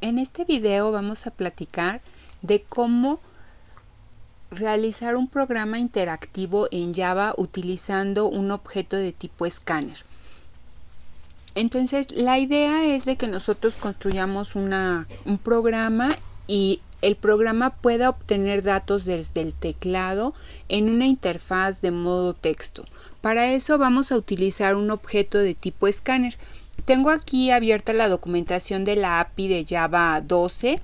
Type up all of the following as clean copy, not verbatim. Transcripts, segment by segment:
En este video vamos a platicar de cómo realizar un programa interactivo en Java utilizando un objeto de tipo escáner. Entonces, la idea es de que nosotros construyamos un programa y el programa pueda obtener datos desde el teclado en una interfaz de modo texto. Para eso vamos a utilizar un objeto de tipo escáner. Tengo aquí abierta la documentación de la API de Java 12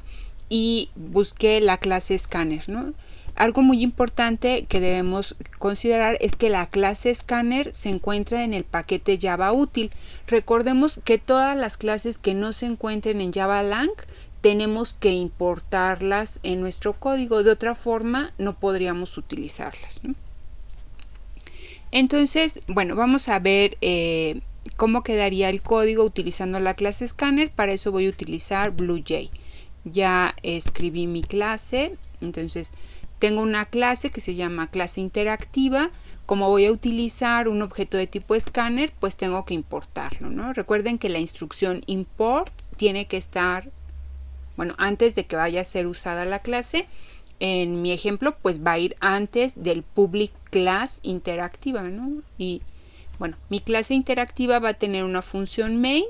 y busqué la clase Scanner, ¿no? Algo muy importante que debemos considerar es que la clase Scanner se encuentra en el paquete Java útil. Recordemos que todas las clases que no se encuentren en Java Lang tenemos que importarlas en nuestro código, de otra forma no podríamos utilizarlas, ¿no? Entonces, bueno, vamos a ver cómo quedaría el código utilizando la clase Scanner. Para eso voy a utilizar BlueJ. Ya escribí mi clase, entonces tengo una clase que se llama clase interactiva. Como voy a utilizar un objeto de tipo escáner, pues tengo que importarlo, ¿no? Recuerden que la instrucción import tiene que estar, bueno, antes de que vaya a ser usada la clase. En mi ejemplo, pues va a ir antes del public class interactiva, ¿no? Y bueno, mi clase interactiva va a tener una función main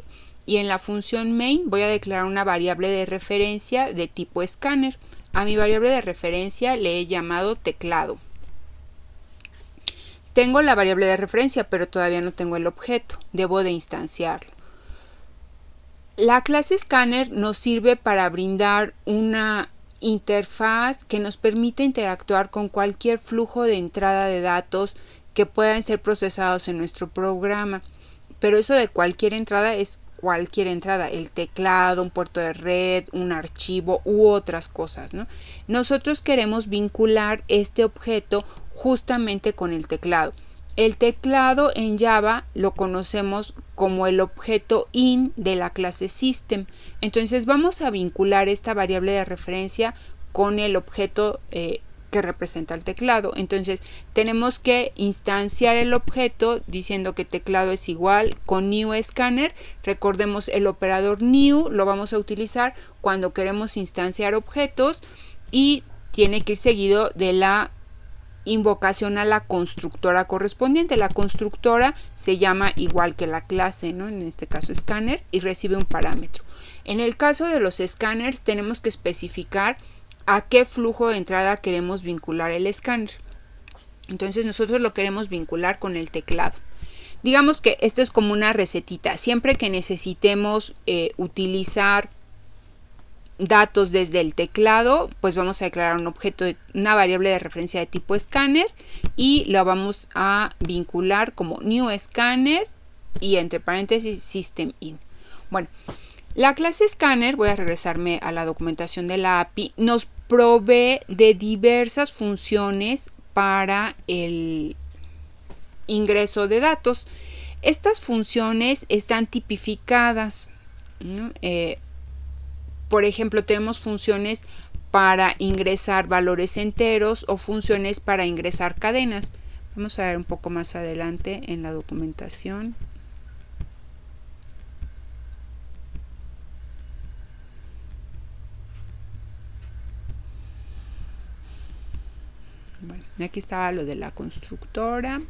y en la función main voy a declarar una variable de referencia de tipo escáner. A mi variable de referencia le he llamado teclado. Tengo la variable de referencia, pero todavía no tengo el objeto. Debo de instanciarlo. La clase Scanner nos sirve para brindar una interfaz que nos permite interactuar con cualquier flujo de entrada de datos que puedan ser procesados en nuestro programa. Pero eso de cualquier entrada es cualquier entrada, el teclado, un puerto de red, un archivo u otras cosas, ¿no? Nosotros queremos vincular este objeto justamente con el teclado. El teclado en Java lo conocemos como el objeto in de la clase system. Entonces vamos a vincular esta variable de referencia con el objeto que representa el teclado. Entonces tenemos que instanciar el objeto diciendo que teclado es igual con new scanner. Recordemos, el operador new lo vamos a utilizar cuando queremos instanciar objetos y tiene que ir seguido de la invocación a la constructora correspondiente. La constructora se llama igual que la clase, ¿no? En este caso scanner, y recibe un parámetro. En el caso de los scanners tenemos que especificar a qué flujo de entrada queremos vincular el escáner. Entonces nosotros lo queremos vincular con el teclado. Digamos que esto es como una recetita. Siempre que necesitemos utilizar datos desde el teclado, pues vamos a declarar un objeto, una variable de referencia de tipo scanner y lo vamos a vincular como new scanner y entre paréntesis system in. Bueno, la clase scanner, voy a regresarme a la documentación de la API, nos provee de diversas funciones para el ingreso de datos. Estas funciones están tipificadas, ¿no? Por ejemplo, tenemos funciones para ingresar valores enteros o funciones para ingresar cadenas. Vamos a ver un poco más adelante en la documentación. Bueno, aquí estaba lo de la constructora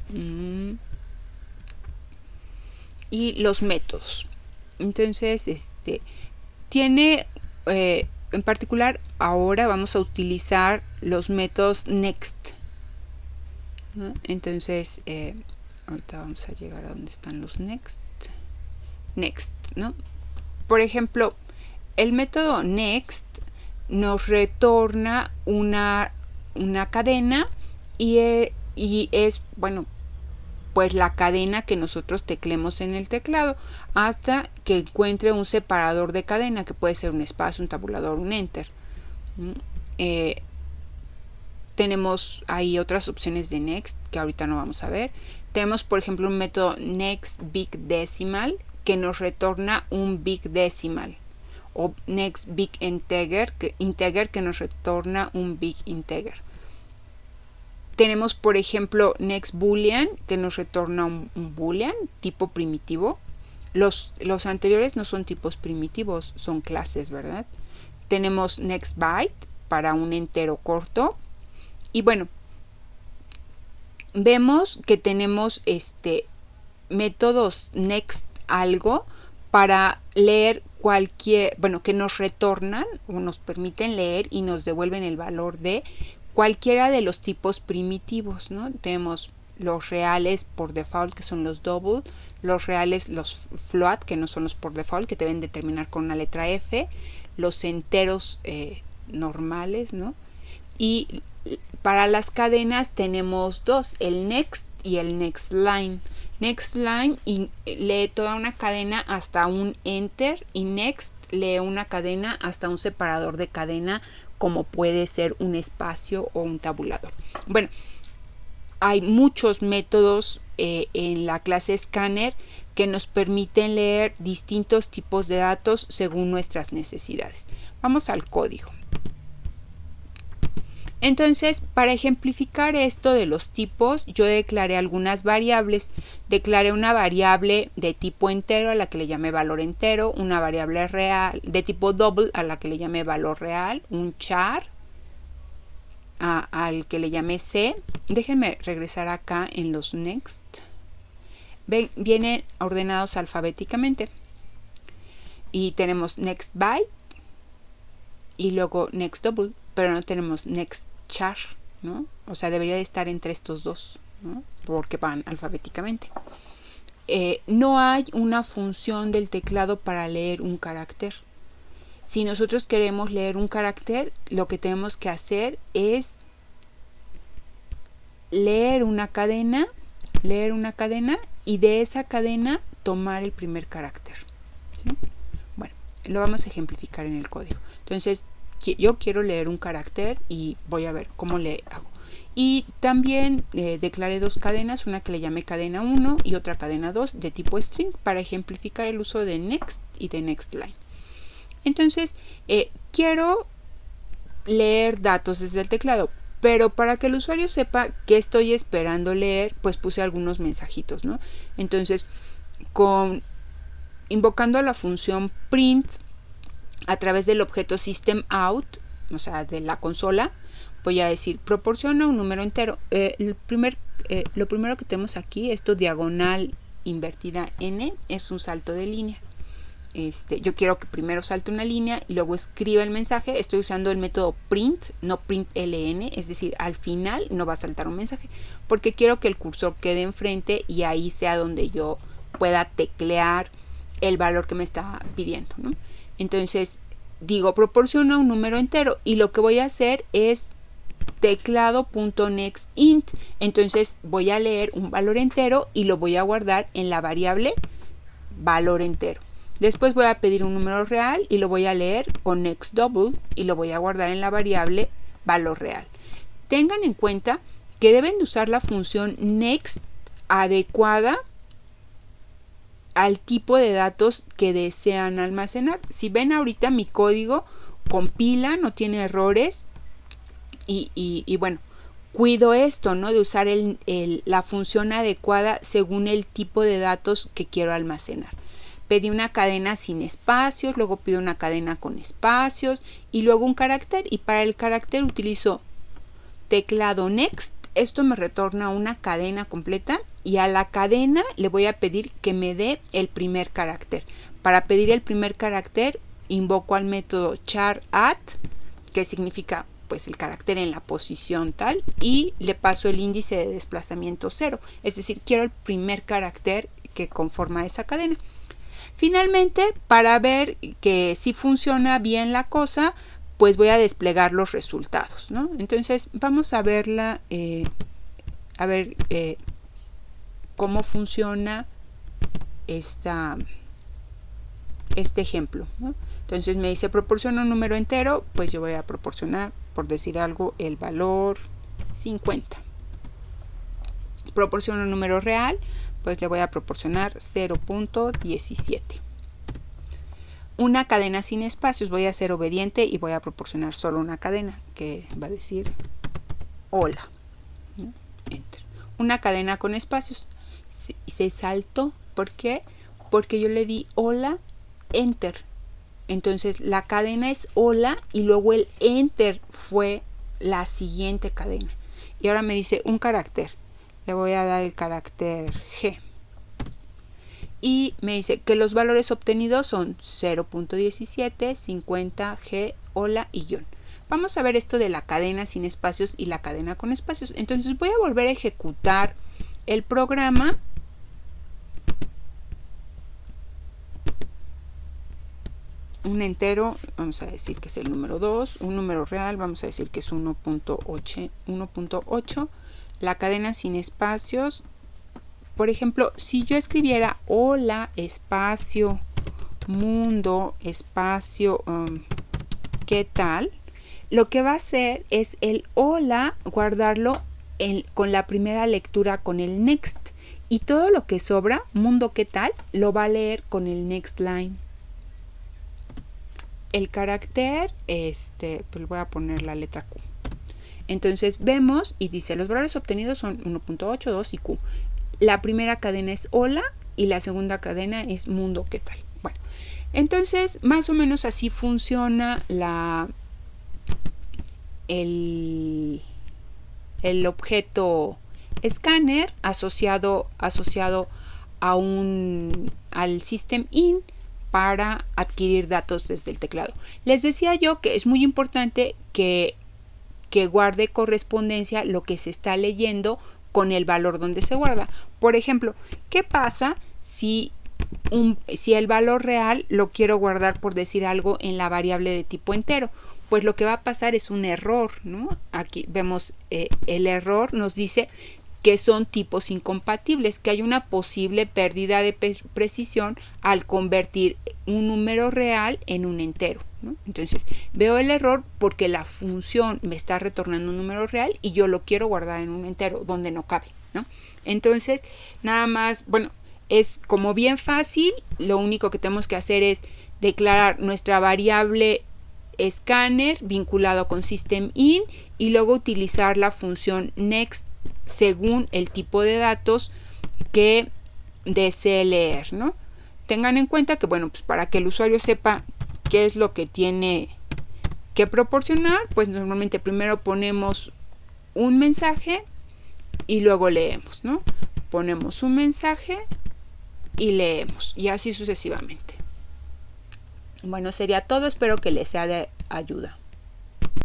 y los métodos. Entonces, tiene en particular, ahora vamos a utilizar los métodos next, ¿no? Entonces ahorita vamos a llegar a donde están los next, ¿no? Por ejemplo, el método next nos retorna una cadena y es, bueno, pues la cadena que nosotros teclemos en el teclado hasta que encuentre un separador de cadena, que puede ser un espacio, un tabulador, un enter. Tenemos ahí otras opciones de next que ahorita no vamos a ver. Tenemos, por ejemplo, un método next big decimal que nos retorna un big decimal, o next big integer que nos retorna un big integer. Tenemos, por ejemplo, next boolean que nos retorna un boolean tipo primitivo. Los anteriores no son tipos primitivos, son clases, ¿verdad? Tenemos next byte para un entero corto. Y bueno, vemos que tenemos métodos next algo para leer cualquier, bueno, que nos retornan o nos permiten leer y nos devuelven el valor de cualquiera de los tipos primitivos, ¿no? Tenemos los reales por default, que son los double, los reales, los float, que no son los por default, que deben de terminar con una letra F, los enteros normales, ¿no? Y para las cadenas tenemos dos, el next y el next line. Next line lee toda una cadena hasta un enter, y next lee una cadena hasta un separador de cadena, como puede ser un espacio o un tabulador. Bueno, hay muchos métodos en la clase Scanner que nos permiten leer distintos tipos de datos según nuestras necesidades. Vamos al código. Entonces, para ejemplificar esto de los tipos, yo declaré algunas variables. Declaré una variable de tipo entero a la que le llamé valor entero, una variable real de tipo double a la que le llamé valor real, un char al que le llamé C. Déjenme regresar acá en los next. Ven, vienen ordenados alfabéticamente. Y tenemos next byte y luego next double, pero no tenemos next char, ¿no? O sea, debería de estar entre estos dos, ¿no? Porque van alfabéticamente. No hay una función del teclado para leer un carácter. Si nosotros queremos leer un carácter, lo que tenemos que hacer es leer una cadena y de esa cadena tomar el primer carácter, ¿sí? Bueno, lo vamos a ejemplificar en el código. Entonces, yo quiero leer un carácter y voy a ver cómo le hago. Y también declaré dos cadenas, una que le llamé cadena 1 y otra cadena 2 de tipo string, para ejemplificar el uso de next y de next line. Entonces, quiero leer datos desde el teclado, pero para que el usuario sepa qué estoy esperando leer, pues puse algunos mensajitos, ¿no? Entonces, invocando a la función print a través del objeto system_out, o sea, de la consola, voy a decir proporciona un número entero. Lo primero que tenemos aquí, esto diagonal invertida n, es un salto de línea. Yo quiero que primero salte una línea y luego escriba el mensaje. Estoy usando el método print, no println, es decir, al final no va a saltar un mensaje, porque quiero que el cursor quede enfrente y ahí sea donde yo pueda teclear el valor que me está pidiendo, ¿no? Entonces digo proporciona un número entero y lo que voy a hacer es teclado.nextInt. Entonces voy a leer un valor entero y lo voy a guardar en la variable valor entero. Después voy a pedir un número real y lo voy a leer con next double y lo voy a guardar en la variable valor real. Tengan en cuenta que deben de usar la función next adecuada al tipo de datos que desean almacenar. Si ven ahorita mi código compila, no tiene errores y bueno, cuido esto, ¿no? De usar la función adecuada según el tipo de datos que quiero almacenar. Pedí una cadena sin espacios, luego pido una cadena con espacios y luego un carácter, y para el carácter utilizo teclado next. Esto me retorna una cadena completa y a la cadena le voy a pedir que me dé el primer carácter. Para pedir el primer carácter invoco al método char_at, que significa pues el carácter en la posición tal, y le paso el índice de desplazamiento 0, es decir, quiero el primer carácter que conforma esa cadena. Finalmente, para ver que si funciona bien la cosa, pues voy a desplegar los resultados, ¿no? Entonces vamos a verla, cómo funciona este ejemplo, ¿no? Entonces me dice proporciona un número entero, pues yo voy a proporcionar, por decir algo, el valor 50. Proporciona un número real, pues le voy a proporcionar 0.17. Una cadena sin espacios, voy a ser obediente y voy a proporcionar solo una cadena que va a decir hola. Enter. Una cadena con espacios, se saltó, ¿por qué? porque yo le di hola, enter. Entonces la cadena es hola y luego el enter fue la siguiente cadena. Y ahora me dice un carácter. Le voy a dar el carácter G. Y me dice que los valores obtenidos son 0.17, 50, G, hola y guión. Vamos a ver esto de la cadena sin espacios y la cadena con espacios. Entonces voy a volver a ejecutar el programa. Un entero, vamos a decir que es el número 2, un número real, vamos a decir que es 1.8. La cadena sin espacios, por ejemplo, si yo escribiera hola, espacio, mundo, espacio, ¿qué tal? Lo que va a hacer es el hola, guardarlo con la primera lectura con el next. Y todo lo que sobra, mundo, ¿qué tal? Lo va a leer con el next line. El carácter, pues voy a poner la letra Q. Entonces vemos y dice los valores obtenidos son 1.8, 2 y Q. La primera cadena es hola y la segunda cadena es mundo, ¿qué tal? Bueno, entonces más o menos así funciona el objeto escáner asociado al system in para adquirir datos desde el teclado. Les decía yo que es muy importante que guarde correspondencia lo que se está leyendo con el valor donde se guarda. Por ejemplo, ¿qué pasa si el valor real lo quiero guardar, por decir algo, en la variable de tipo entero? Pues lo que va a pasar es un error, ¿no? Aquí vemos el error nos dice que son tipos incompatibles, que hay una posible pérdida de precisión al convertir un número real en un entero, ¿no? Entonces veo el error porque la función me está retornando un número real y yo lo quiero guardar en un entero donde no cabe, ¿no? Entonces nada más, bueno, es como bien fácil. Lo único que tenemos que hacer es declarar nuestra variable escáner vinculado con system in y luego utilizar la función next según el tipo de datos que desee leer, ¿no? Tengan en cuenta que, bueno, pues para que el usuario sepa qué es lo que tiene que proporcionar, pues normalmente primero ponemos un mensaje y luego leemos, ¿no? Ponemos un mensaje y leemos, y así sucesivamente. Bueno, sería todo. Espero que les sea de ayuda.